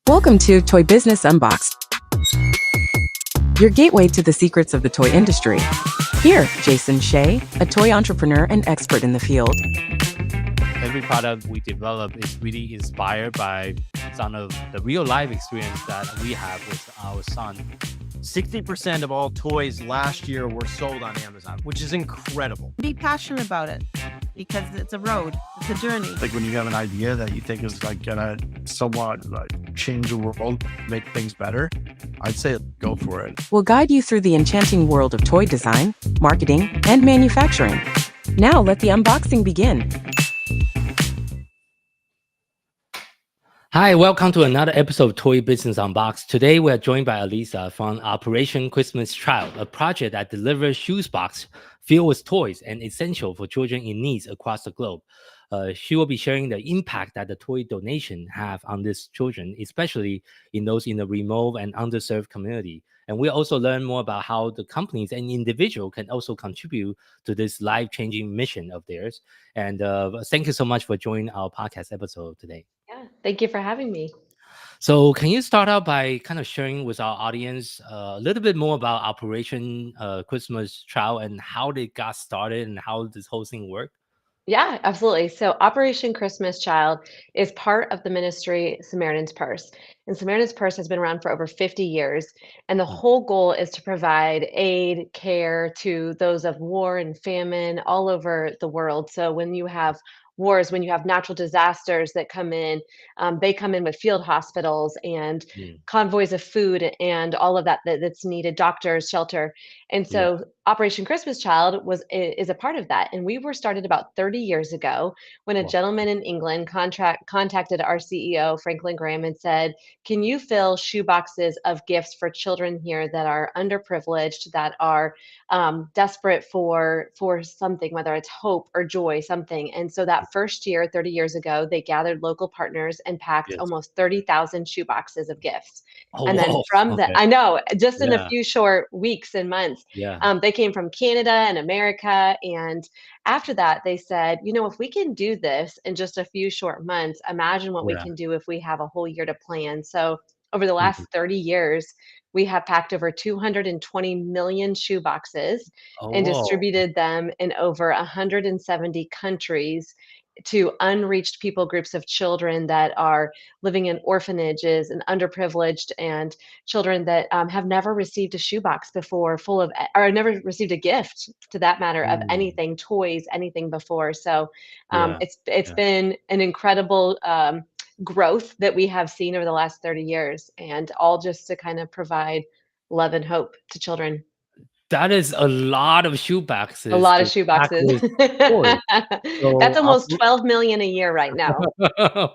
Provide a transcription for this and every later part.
Welcome to Toy Business Unboxed, your gateway to the secrets of the toy industry. Here, Jason Shea, a toy entrepreneur and expert in the field. Every product we develop is really inspired by some of the real life experience that we have with our son. 60% of all toys last year were sold on Amazon, which is incredible. Be passionate about it because it's a road, it's a journey. Like when you have an idea that you think is like gonna somewhat like change the world, make things better, I'd say go for it. We'll guide you through the enchanting world of toy design, marketing, and manufacturing. Now let the unboxing begin. Hi, welcome to another episode of Toy Business Unboxed. Today, we are joined by Alyssa from Operation Christmas Child, a project that delivers shoes box filled with toys and essential for children in needs across the globe. She will be sharing the impact that the toy donation have on these children, especially in those in the remote and underserved community. And we'll also learn more about how the companies and individual can also contribute to this life-changing mission of theirs. And thank you so much for joining our podcast episode today. Yeah, thank you for having me. So can you start out by kind of sharing with our audience a little bit more about Operation Christmas Child and how they got started and how this whole thing worked? Yeah, absolutely. So Operation Christmas Child is part of the ministry Samaritan's Purse. And Samaritan's Purse has been around for over 50 years. And the whole goal is to provide aid, care to those of war and famine all over the world. So when you have wars, when you have natural disasters that come in, they come in with field hospitals and Mm. convoys of food and all of that's needed, doctors, shelter. And Yeah. so Operation Christmas Child is a part of that. And we were started about 30 years ago when a Wow. gentleman in England contacted our CEO, Franklin Graham, and said, can you fill shoe boxes of gifts for children here that are underprivileged, that are desperate for something, whether it's hope or joy, something. And so that first year, 30 years ago, they gathered local partners and packed Yes. almost 30,000 shoe boxes of gifts. Oh, And then wow. from that, Okay. I know, just in a Yeah. few short weeks and months, Yeah. they came from Canada and America. And after that, they said, if we can do this in just a few short months, imagine what we Yeah. can do if we have a whole year to plan. So over the last Mhm. 30 years, we have packed over 220 million shoe boxes Oh, and whoa. distributed them in over 170 countries to unreached people groups of children that are living in orphanages and underprivileged, and children that have never received a shoebox before, full of, or never received a gift, to that matter, of Mm. anything, toys, anything before. So Yeah. it's Yeah. been an incredible growth that we have seen over the last 30 years, and all just to kind of provide love and hope to children. That is a lot of shoe A boxes lot of to shoe pack boxes. with toys. That's So, almost 12 million a year right now.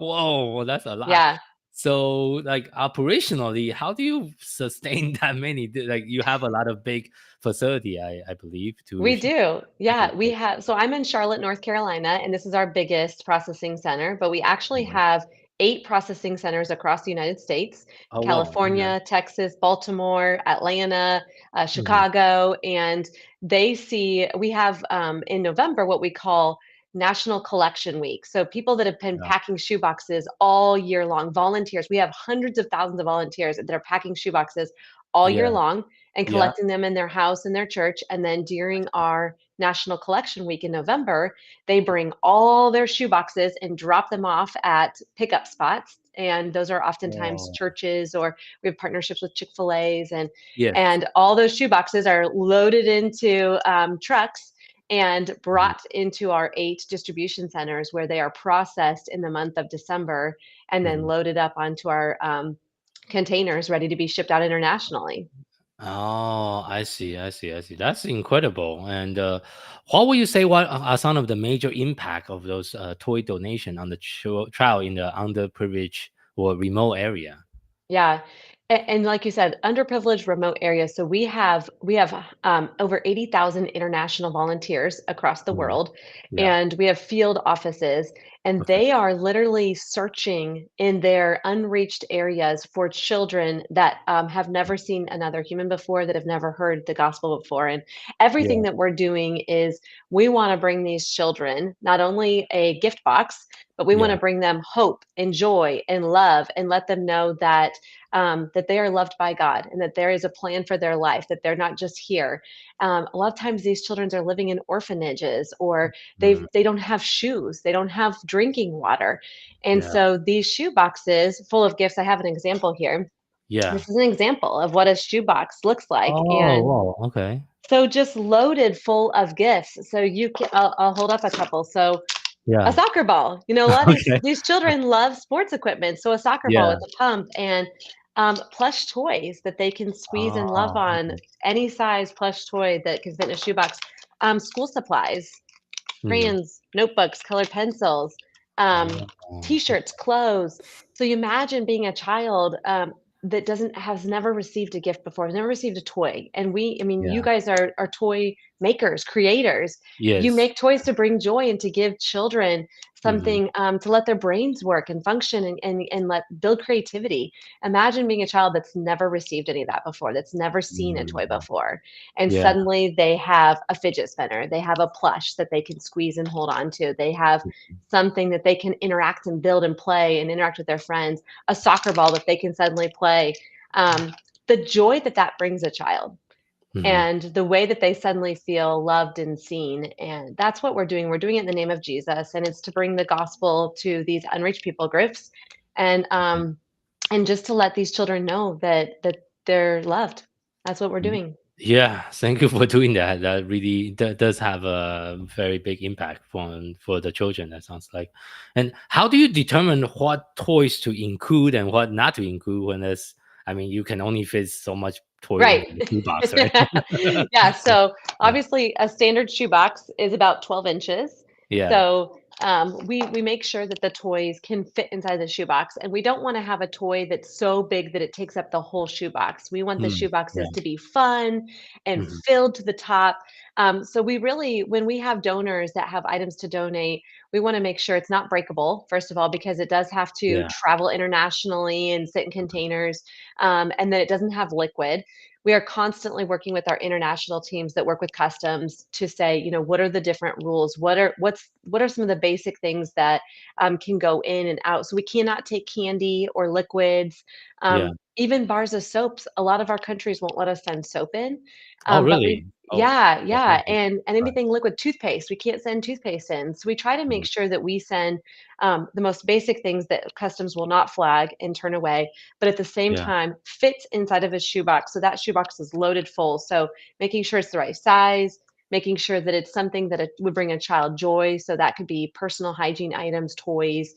whoa, that's a lot. Yeah, So, like operationally, how do you sustain that many? Like you have a lot of big facility, I believe, to we do. Yeah, okay. we have. So I'm in Charlotte, North Carolina, and this is our biggest processing center, but we actually Mhm. have 8 processing centers across the United States: Oh wow. Okay. California, Texas, Baltimore, Atlanta, Mhm. Chicago. And we have in November what we call National Collection Week. So people that have been Yeah. packing shoe boxes all year long, volunteers, we have hundreds of thousands of volunteers that are packing shoe boxes all year Yeah. long and Yeah. collecting them in their house and their church. And then during our National Collection Week in November, they bring all their shoe boxes and drop them off at pickup spots. And those are oftentimes Oh. churches, or we have partnerships with Chick-fil-A's, and Yes. all those shoe boxes are loaded into trucks and Mhm. brought into our 8 distribution centers, where they are processed in the month of December and then Mhm. loaded up onto our containers ready to be shipped out internationally. Oh, I see. I see. I see. That's incredible. And what would you say? What are some of the major impact of those toy donation on the child in the underprivileged or remote area? Yeah. And like you said, underprivileged remote areas. So we have over 80,000 international volunteers across the Mhm. world, Yeah. and we have field offices. and Okay. they are literally searching in their unreached areas for children that have never seen another human before, that have never heard the gospel before. And everything Yeah. that we're doing is we want to bring these children not only a gift box, but we want Yeah. to bring them hope and joy and love, and let them know that that they are loved by God, and that there is a plan for their life, that they're not just here. A lot of times these children are living in orphanages, or Mm, they don't have shoes, they don't have drinking water. And yeah. so these shoe boxes full of gifts, I have an example here. Yeah. This is an example of what a shoe box looks like. Oh, And wow. Okay. so just loaded full of gifts. So you can, I'll hold up a couple. So a Yeah. soccer ball. You know, a lot of Okay. these children love sports equipment, so a soccer ball Yeah. with a pump, and plush toys that they can squeeze and love Oh, on. okay. Any size plush toy that can fit in a shoebox. School supplies, Mm. crayons, notebooks, colored pencils, um, Oh, t-shirts, clothes. So you imagine being a child that doesn't has never received a gift before, has never received a toy. And I mean, you yeah. guys are toy makers, creators. You Yes. make toys to bring joy and to give children Mhm. something to let their brains work and function, and let build creativity. Imagine being a child that's never received any of that before, that's never seen a toy Mm. before, and Yeah. suddenly they have a fidget spinner, they have a plush that they can squeeze and hold on to, they have something that they can interact and build and play and interact with their friends, a soccer ball that they can suddenly play. The joy that that brings a child, Mhm. and the way that they suddenly feel loved and seen. And that's what we're doing. We're doing it in the name of Jesus, and it's to bring the gospel to these unreached people groups, and just to let these children know that they're loved. That's what we're Y doing. Yeah, thank you for doing that. That really does have a very big impact for the children, that sounds like. And how do you determine what toys to include and what not to include when there's I mean, you can only fit so much toy Right. into the shoebox, right? Yeah, so Yeah. obviously a standard shoebox is about 12 inches. Yeah. So we make sure that the toys can fit inside the shoebox, and we don't want to have a toy that's so big that it takes up the whole shoebox. We want the Mm, yeah. shoeboxes to be fun and Mhm. filled to the top. So we really, when we have donors that have items to donate, we want to make sure it's not breakable, first of all, because it does have to Yeah. travel internationally and sit in containers, and that it doesn't have liquid. We are constantly working with our international teams that work with customs to say, you know, what are the different rules? What are some of the basic things that can go in and out? So we cannot take candy or liquids, Yeah. even bars of soaps. A lot of our countries won't let us send soap in, Oh, but we really? Oh, yeah, that's yeah, something. and Right. anything liquid, toothpaste, we can't send toothpaste in. So we try to make Mhm. sure that we send the most basic things that customs will not flag and turn away, but at the same Yeah. time fits inside of a shoebox. So that shoebox is loaded full. So making sure it's the right size, making sure that it's something that it would bring a child joy. So that could be personal hygiene items, toys,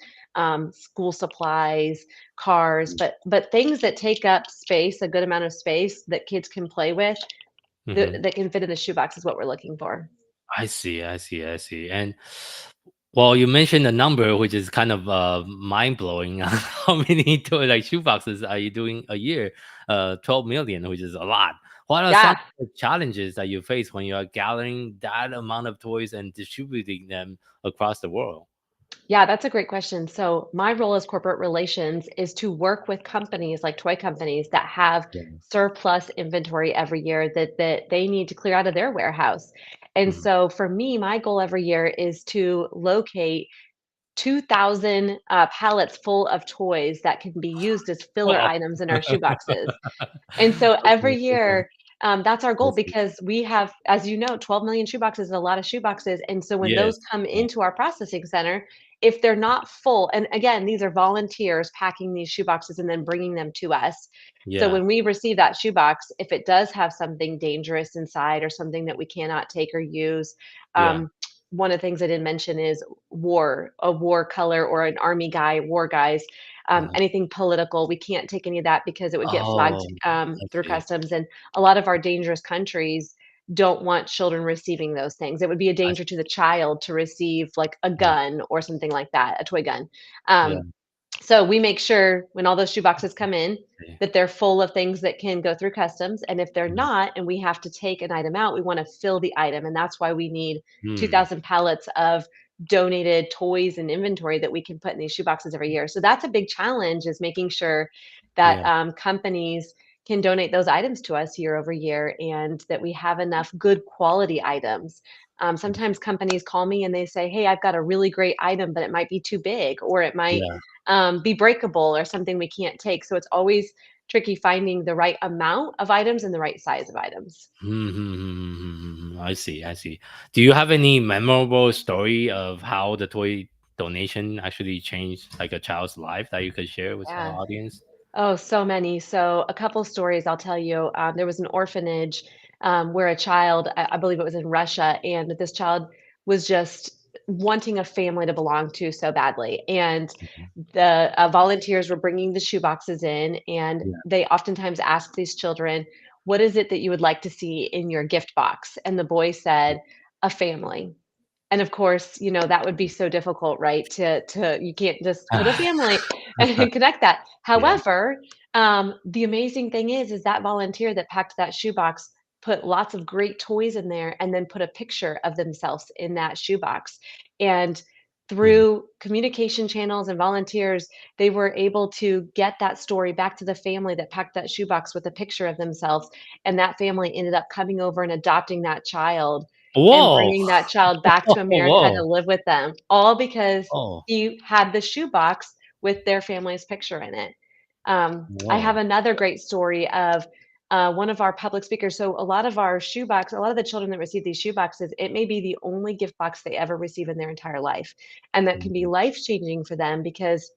school supplies, cars, Mm. but things that take up space, a good amount of space that kids can play with, Mhm. that can fit in the shoebox is what we're looking for. I see, I see, I see. And well, you mentioned a number which is kind of mind blowing. How many like shoeboxes are you doing a year? 12 million, which is a lot. What are some Yeah. of the challenges that you face when you are gathering that amount of toys and distributing them across the world? Yeah, that's a great question. So, my role as corporate relations is to work with companies like toy companies that have Yeah. surplus inventory every year that they need to clear out of their warehouse. And Mhm. so, for me, my goal every year is to locate 2,000 pallets full of toys that can be used as filler Wow. items in our shoeboxes. And so every Okay, okay. year, that's our I goal, see. because we have, as you know, 12 million shoeboxes is a lot of shoeboxes. And so when those Yes. come Yeah. into our processing center, if they're not full, and again, these are volunteers packing these shoeboxes and then bringing them to us. So Yeah. when we receive that shoebox, if it does have something dangerous inside or something that we cannot take or use, Yeah. one of the things I didn't mention is a war color, or an army guy, war guys, Uh-huh. anything political. We can't take any of that because it would get flagged Oh, I through see. customs. And a lot of our dangerous countries don't want children receiving those things. It would be a I danger see. to the child to receive like a Yeah. gun or something like that, a toy gun. Yeah. Um, so we make sure when all those shoe boxes come in Okay. that they're full of things that can go through customs. And if they're Mhm. not, and we have to take an item out, we want to fill the item. And that's why we need Hmm. 2,000 pallets of donated toys and inventory that we can put in these shoeboxes every year. So that's a big challenge, is making sure that Yeah. companies can donate those items to us year over year, and that we have enough good quality items. Sometimes companies call me and they say, "Hey, I've got a really great item, but it might be too big, or it might Yeah. be breakable, or something we can't take." So it's always tricky finding the right amount of items and the right size of items. I see. I see. Do you have any memorable story of how the toy donation actually changed like a child's life that you could share with our Yeah. audience? Oh, so many. So a couple stories I'll tell you. There was an orphanage where a child, I believe it was in Russia, and this child was just wanting a family to belong to so badly. And Mhm. the volunteers were bringing the shoe boxes in, and Yeah. they oftentimes ask these children, "What is it that you would like to see in your gift box?" And the boy said, "A family." And of course, that would be so difficult, right? To you can't just put a family and connect that. Yeah. However, the amazing thing is that volunteer that packed that shoebox put lots of great toys in there, and then put a picture of themselves in that shoebox. And Mhm. through communication channels and volunteers, they were able to get that story back to the family that packed that shoebox with a picture of themselves. And that family ended up coming over and adopting that child, and Whoa. bringing that child back to America to Whoa. live with them, all because Oh. he had the shoebox with their family's picture in it. I have Whoa. another great story of one of our public speakers. So a lot of the children that receive these shoe boxes, it may be the only gift box they ever receive in their entire life, and that can be Mhm. life changing for them, because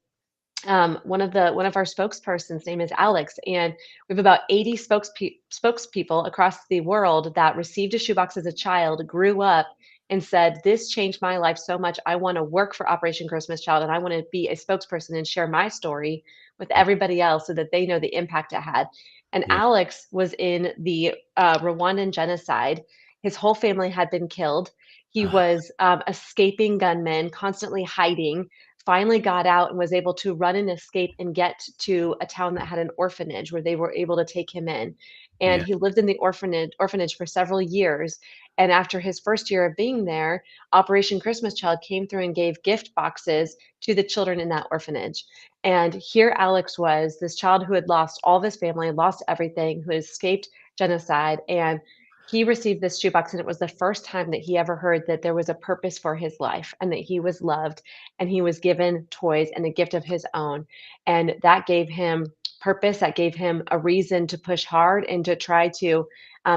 one of our spokespersons name is Alex, and we have about 80 spokespeople across the world that received a shoebox as a child, grew up, and said, "This changed my life so much. I want to work for Operation Christmas Child, and I want to be a spokesperson and share my story with everybody else so that they know the impact it had." And Yeah. Alex was in the Rwandan genocide. His whole family had been killed. He Ah, was escaping gunmen, constantly hiding, finally got out and was able to run and escape and get to a town that had an orphanage where they were able to take him in. And yeah. he lived in the orphanage for several years. And after his first year of being there, Operation Christmas Child came through and gave gift boxes to the children in that orphanage. And here Alex was, this child who had lost all of his family, lost everything, who had escaped genocide. And he received this shoebox, and it was the first time that he ever heard that there was a purpose for his life, and that he was loved, and he was given toys and a gift of his own. And that gave him purpose. That gave him a reason to push hard and to try to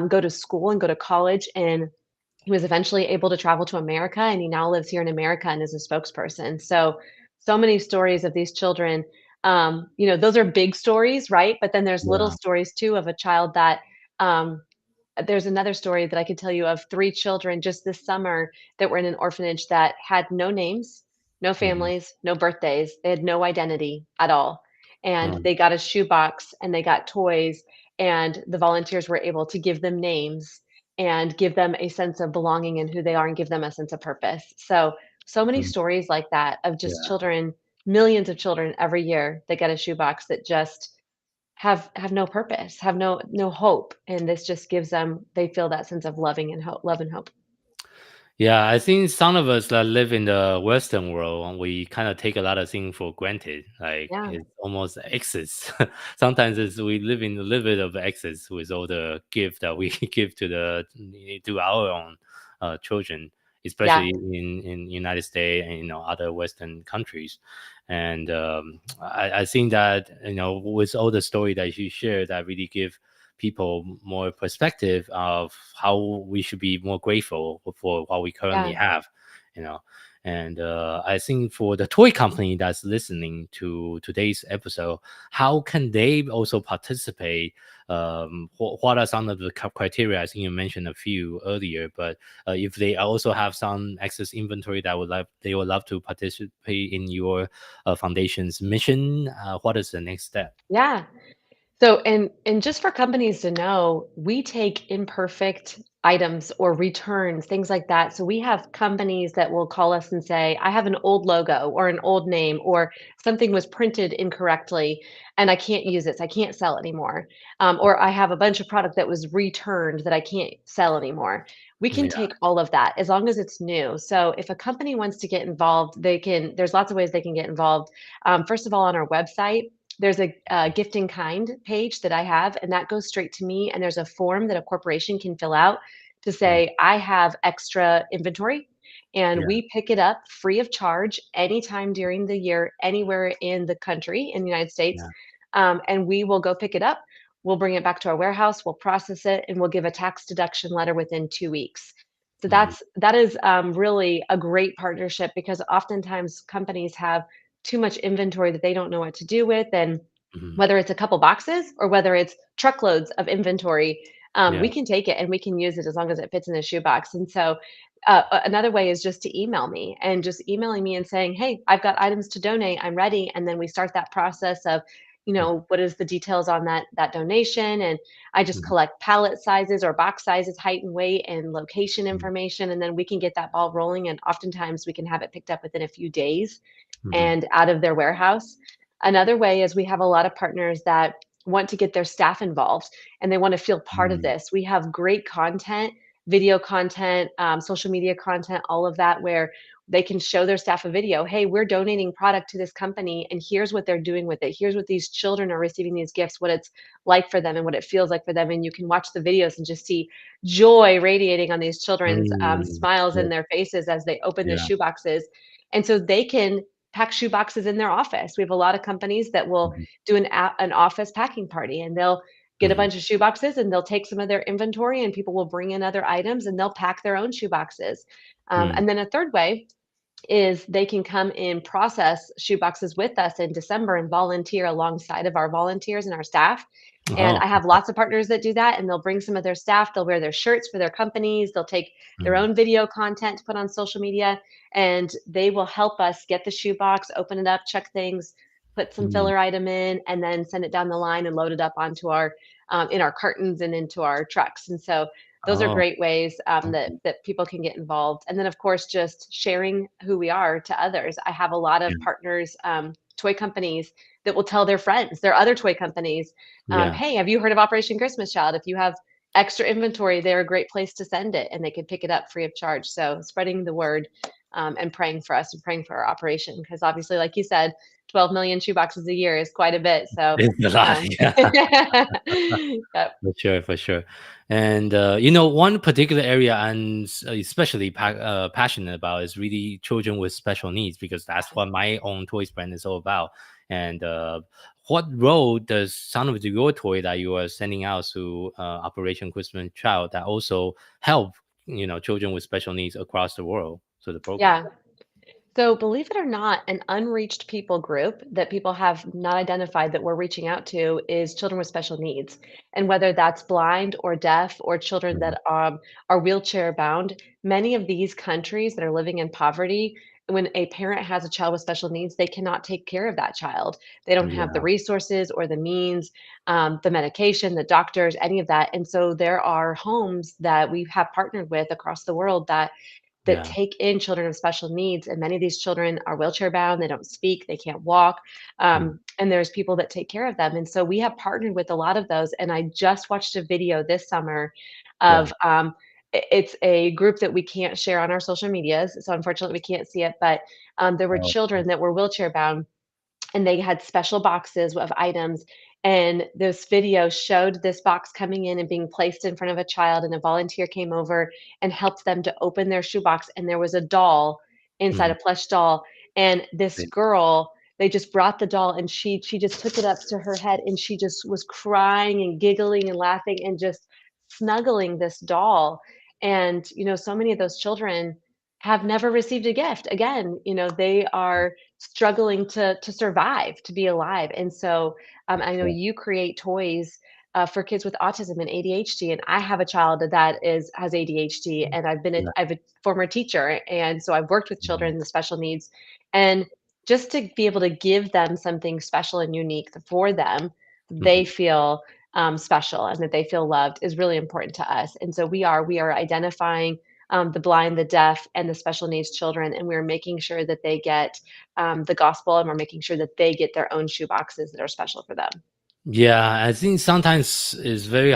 go to school and go to college. And he was eventually able to travel to America, and he now lives here in America and is a spokesperson. So, so many stories of these children. Those are big stories, right? But then there's little Yeah. stories too of a child that um, there's another story that I could tell you of 3 children just this summer that were in an orphanage that had no names, no Mhm. families, no birthdays. They had no identity at all. And Um, they got a shoebox and they got toys, and the volunteers were able to give them names and give them a sense of belonging in who they are, and give them a sense of purpose. So, so many mhm. stories like that of just Yeah. children, millions of children every year that get a shoebox that just have no purpose, have no hope, and this just gives them, they feel that sense of love and hope. Yeah, I think some of us that live in the Western world, we kind of take a lot of things for granted. Like Yeah, it's almost excess. Sometimes we live in a little bit of excess with all the gift that we give to our own children, yeah, especially in United States and other Western countries. And I think that with all the story that you share, that really give people more perspective of how we should be more grateful for what we currently yeah, have, you know. And I think for the toy company that's listening to today's episode, how can they also participate? What are some of the criteria? I think you mentioned a few earlier, but if they also have some excess inventory that they would love to participate in your foundation's mission, what is the next step? yeah. So, and just for companies to know, we take imperfect items or returns, things like that. So we have companies that will call us and say, I have an old logo or an old name or something was printed incorrectly and I can't use it. So I can't sell anymore. Or I have a bunch of product that was returned that I can't sell anymore. We can Yeah. take all of that as long as it's new. So if a company wants to get involved, there's lots of ways they can get involved. First of all, on our website, there's a gift in kind page that I have, and that goes straight to me. And there's a form that a corporation can fill out to Mm. say, I have extra inventory and Yeah. we pick it up free of charge anytime during the year, anywhere in the country, in the United States. Yeah. And we will go pick it up. We'll bring it back to our warehouse, we'll process it, and we'll give a tax deduction letter within 2 weeks. So Mhm. that is really a great partnership because oftentimes companies have too much inventory that they don't know what to do with. And Mhm. whether it's a couple boxes or whether it's truckloads of inventory, Yeah. we can take it and we can use it as long as it fits in a shoebox. And so, another way is just to email me and just emailing me and saying, "Hey, I've got items to donate. I'm ready." And then we start that process of, Mm. what is the details on that donation, and I just Mhm. collect pallet sizes or box sizes, height and weight, and location Mhm. information, and then we can get that ball rolling. And oftentimes, we can have it picked up within a few days Mhm. and out of their warehouse. Another way is we have a lot of partners that want to get their staff involved and they want to feel part of Mm. this. We have great content, video content, social media content, all of that, where they can show their staff a video. Hey, we're donating product to this company, and here's what they're doing with it. Here's what these children are receiving these gifts, what it's like for them, and what it feels like for them. And you can watch the videos and just see joy radiating on these children's Mm. smiles Yeah. in their faces as they open the Yeah. shoe boxes. And so they can pack shoe boxes in their office. We have a lot of companies that will Mhm. do an office packing party, and they'll get a Mhm. bunch of shoe boxes and they'll take some of their inventory and people will bring in other items and they'll pack their own shoe boxes. Mm. And then a third way is they can come and process shoe boxes with us in December and volunteer alongside of our volunteers and our staff. And Oh, I have okay. lots of partners that do that, and they'll bring some of their staff. They'll wear their shirts for their companies. They'll take their Mm. own video content to put on social media, and they will help us get the shoe box, open it up, check things, put some Mm. filler item in, and then send it down the line and load it up onto our in our cartons and into our trucks. And so those are Oh, great ways that okay. people can get involved. And then, of course, just sharing who we are to others. I have a lot Yeah. of partners, toy companies that will tell their friends, their other toy companies, Yeah. "Hey, have you heard of Operation Christmas Child? If you have extra inventory, they're a great place to send it, and they can pick it up free of charge." So, spreading the word and praying for us and praying for our operation, because obviously, like you said, 12 million shoe boxes a year is quite a bit. So, It's a lot. Yeah. yep. For sure, for sure. And one particular area I'm especially passionate about is really children with special needs because that's what my own toys brand is all about. And what role does some of your toy that you are sending out to Operation Christmas Child that also help children with special needs across the world? So the program. Yeah. So, believe it or not, an unreached people group that people have not identified that we're reaching out to is children with special needs. And whether that's blind or deaf or children Mhm. that are wheelchair bound, many of these countries that are living in poverty, when a parent has a child with special needs, they cannot take care of that child. They don't have the Yeah, resources or the means, the medication, the doctors, any of that. And so, there are homes that we have partnered with across the world that yeah. take in children of special needs, and many of these children are wheelchair bound, they don't speak, they can't walk, Mm. and there's people that take care of them, and so we have partnered with a lot of those, and I just watched a video this summer Yeah. of, it's a group that we can't share on our social medias, so unfortunately we can't see it, but, there were Oh, children that were wheelchair bound and they had special boxes of items, and this video showed this box coming in and being placed in front of a child, and a volunteer came over and helped them to open their shoebox, and there was a doll inside, mhm. a plush doll, and this girl, they just brought the doll and she just took it up to her head and she just was crying and giggling and laughing and just snuggling this doll. And so many of those children have never received a gift. Again, they are struggling to survive, to be alive. And so, I know Yeah. you create toys for kids with autism and ADHD, and I have a child that has ADHD, and Yeah. I've a former teacher, and so I've worked with Mhm. children with special needs, and just to be able to give them something special and unique for them. they feel special and that they feel loved is really important to us. And so we are identifying the blind, the deaf, and the special needs children, and we're making sure that they get the gospel, and we're making sure that they get their own shoe boxes that are special for them. Yeah, I think sometimes it's very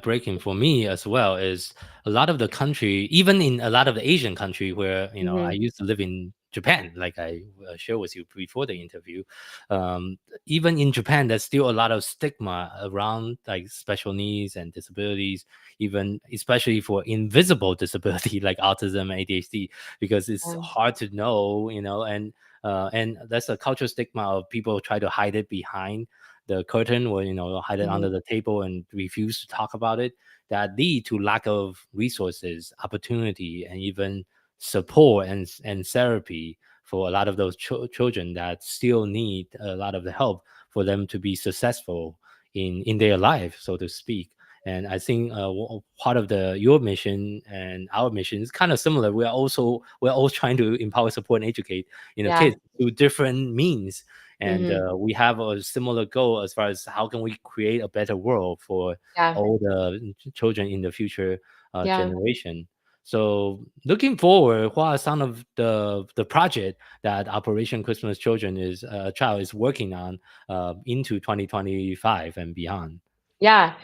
breaking for me as well. Is a lot of the country, even in a lot of the Asian country where I Hmm. used to live in Japan, like I shared with you before the interview. Even in Japan, there's still a lot of stigma around like special needs and disabilities, even especially for invisible disability like autism, ADHD, because it's Um, hard to know, and that's a cultural stigma of people try to hide it behind the curtain or hide it under mhm. the table and refuse to talk about it, that lead to lack of resources, opportunity, and even support and therapy for a lot of those children that still need a lot of the help for them to be successful in their life, so to speak. And I think part of the your mission and our mission is kind of similar. We're all trying to empower, support, and educate Yeah. kids through different means, and Hmm. we have a similar goal as far as how can we create a better world for Yeah. all the children in the future Yeah. generation. So looking forward, what are some of the project that Operation Christmas Children is child is working on into 2025 and beyond? Yeah.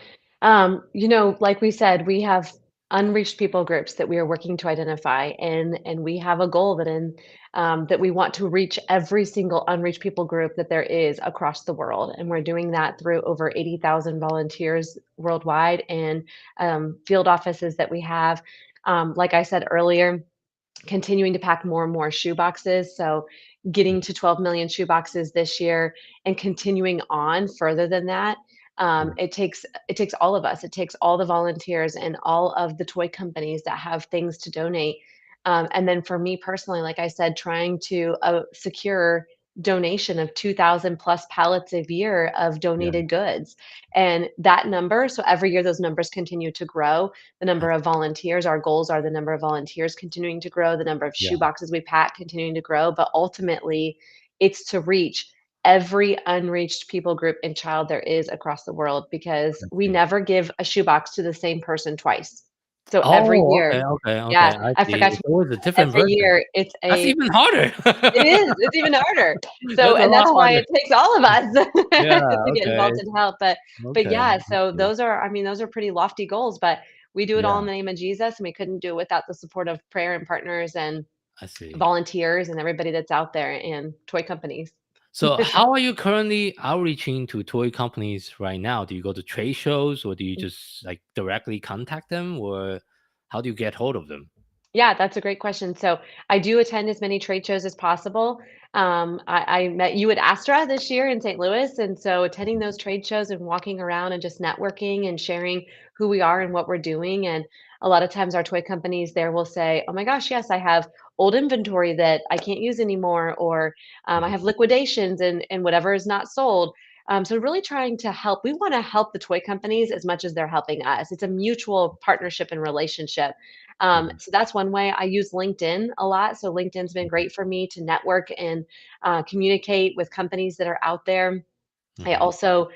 Like we said, we have unreached people groups that we are working to identify, and we have a goal that we want to reach every single unreached people group that there is across the world, and we're doing that through over 80,000 volunteers worldwide and field offices that we have. Like I said earlier, continuing to pack more and more shoe boxes. So getting to 12 million shoe boxes this year and continuing on further than that. It takes all of us. It takes all the volunteers and all of the toy companies that have things to donate. And then for me personally, like I said, trying to secure donation of 2,000 plus pallets a year of Yeah, donated goods. And that number, so every year those numbers continue to grow. The I- number of volunteers, our goals are the number of volunteers continuing to grow, the number of shoe yeah, boxes we pack continuing to grow, but ultimately it's to reach every unreached people group and child there is across the world, because I we see. never give a shoebox to the same person twice. So every Oh, year, okay. yeah, I I see. forgot It's to always a different every version. year it's That's a even harder. it's even harder. So That's a and lot that's why harder. it takes all of us Yeah. to get involved Okay. and help. But Okay. yeah, I so see. those are pretty lofty goals, but we do it all Yeah. in the name of Jesus, and we couldn't do it without the support of prayer and partners and I see. volunteers and everybody that's out there and toy companies. So, how are you currently outreaching to toy companies right now? Do you go to trade shows, or do you just like directly contact them, or how do you get hold of them? Yeah, that's a great question. So I do attend as many trade shows as possible. I met you at Astra this year in St. Louis. And so attending those trade shows and walking around and just networking and sharing who we are and what we're doing. And a lot of times our toy companies there will say, oh my gosh, yes, I have old inventory that I can't use anymore, or I have Mhm. liquidations and whatever is not sold. So really trying to help. We want to help the toy companies as much as they're helping us. It's a mutual partnership and relationship. Mhm. So that's one way. I use LinkedIn a lot. So LinkedIn's been great for me to network and communicate with companies that are out there. I Mhm. also,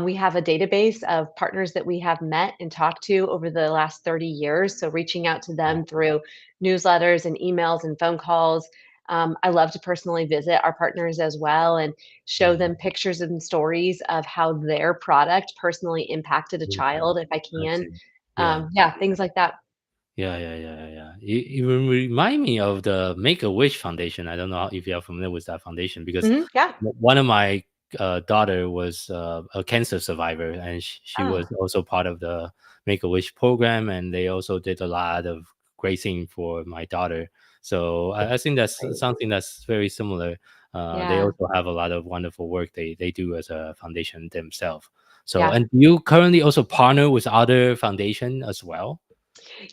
we have a database of partners that we have met and talked to over the last 30 years. So reaching out to Oh, them through newsletters and emails and phone calls. I love to personally visit our partners as well and show mhm. them pictures and stories of how their product personally impacted a Yeah, child if I I can. see. Yeah. Yeah, things like that. Yeah. You remind me of the Make-A-Wish Foundation. I don't know if you are familiar with that foundation, because Mhm, yeah. one of my daughter was a cancer survivor, and she Oh, was also part of the Make-A-Wish program, and they also did a lot of great things for my daughter. So I think that's great. something that's very similar. They Yeah, also have a lot of wonderful work they do as a foundation themselves. So, yeah. and you currently also partner with other foundation as well?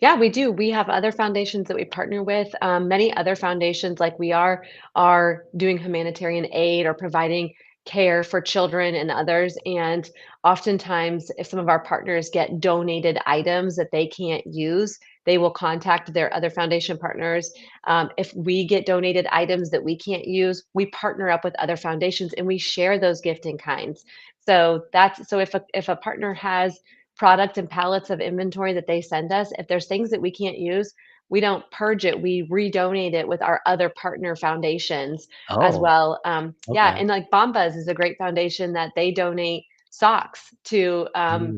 Yeah, we do. We have other foundations that we partner with. Many other foundations, like we are doing humanitarian aid or providing care for children and others. And oftentimes, if some of our partners get donated items that they can't use, They will contact their other foundation partners. If we get donated items that we can't use, we partner up with other foundations and we share those gift in kinds. So if a partner has product and pallets of inventory that they send us, if there's things that we can't use, we don't purge it. We redonate it with our other partner foundations as Oh, well. Yeah, okay. and like Bombas is a great foundation that they donate socks to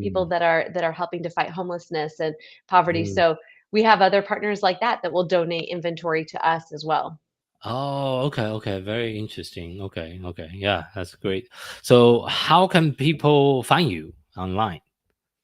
people Mm, that are helping to fight homelessness and poverty. mm. So we have other partners like that that will donate inventory to us as well. Oh, okay, okay. Very interesting. Okay, okay. Yeah, that's great. So, how can people find you online?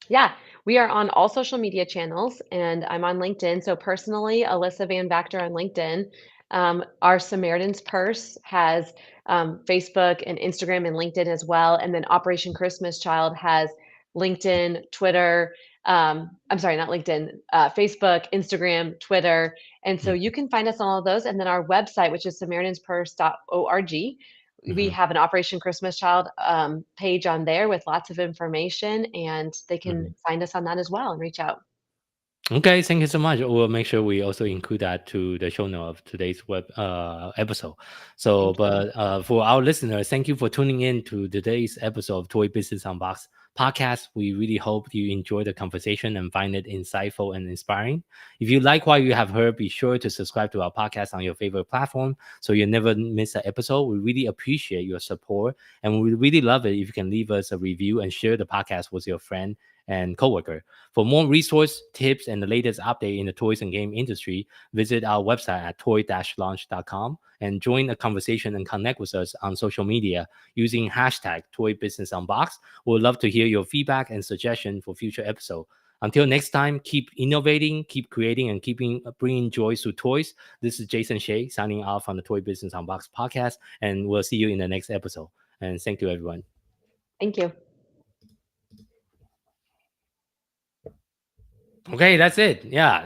Yeah, we are on all social media channels, and I'm on LinkedIn. So personally, Alyssa Van Vactor on LinkedIn. Our Samaritan's Purse has Facebook and Instagram and LinkedIn as well. And then Operation Christmas Child has LinkedIn, Twitter. I'm sorry, not LinkedIn, Facebook, Instagram, Twitter. And so Mm, you can find us on all of those. And then our website, which is samaritanspurse.org, we mhm, have an Operation Christmas Child page on there with lots of information, and they can mhm. find us on that as well and reach out. Okay, thank you so much. We'll make sure we also include that to the show note of today's web episode. So, Thank you. but for our listeners, thank you for tuning in to today's episode of Toy Business Unboxed podcast. We really hope you enjoy the conversation and find it insightful and inspiring. If you like what you have heard, be sure to subscribe to our podcast on your favorite platform so you never miss an episode. We really appreciate your support, and we really love it if you can leave us a review and share the podcast with your friend and coworker. For more resource tips and the latest update in the toys and game industry, visit our website at toy-launch.com and join the conversation and connect with us on social media using hashtag Toy Business Unboxed. We'd love to hear your feedback and suggestion for future episodes. Until next time, keep innovating, keep creating, and keeping bringing joy to toys. This is Jason Shea signing off on the Toy Business Unboxed podcast, and we'll see you in the next episode. And thank you, everyone. Thank you. Okay, that's it. Yeah.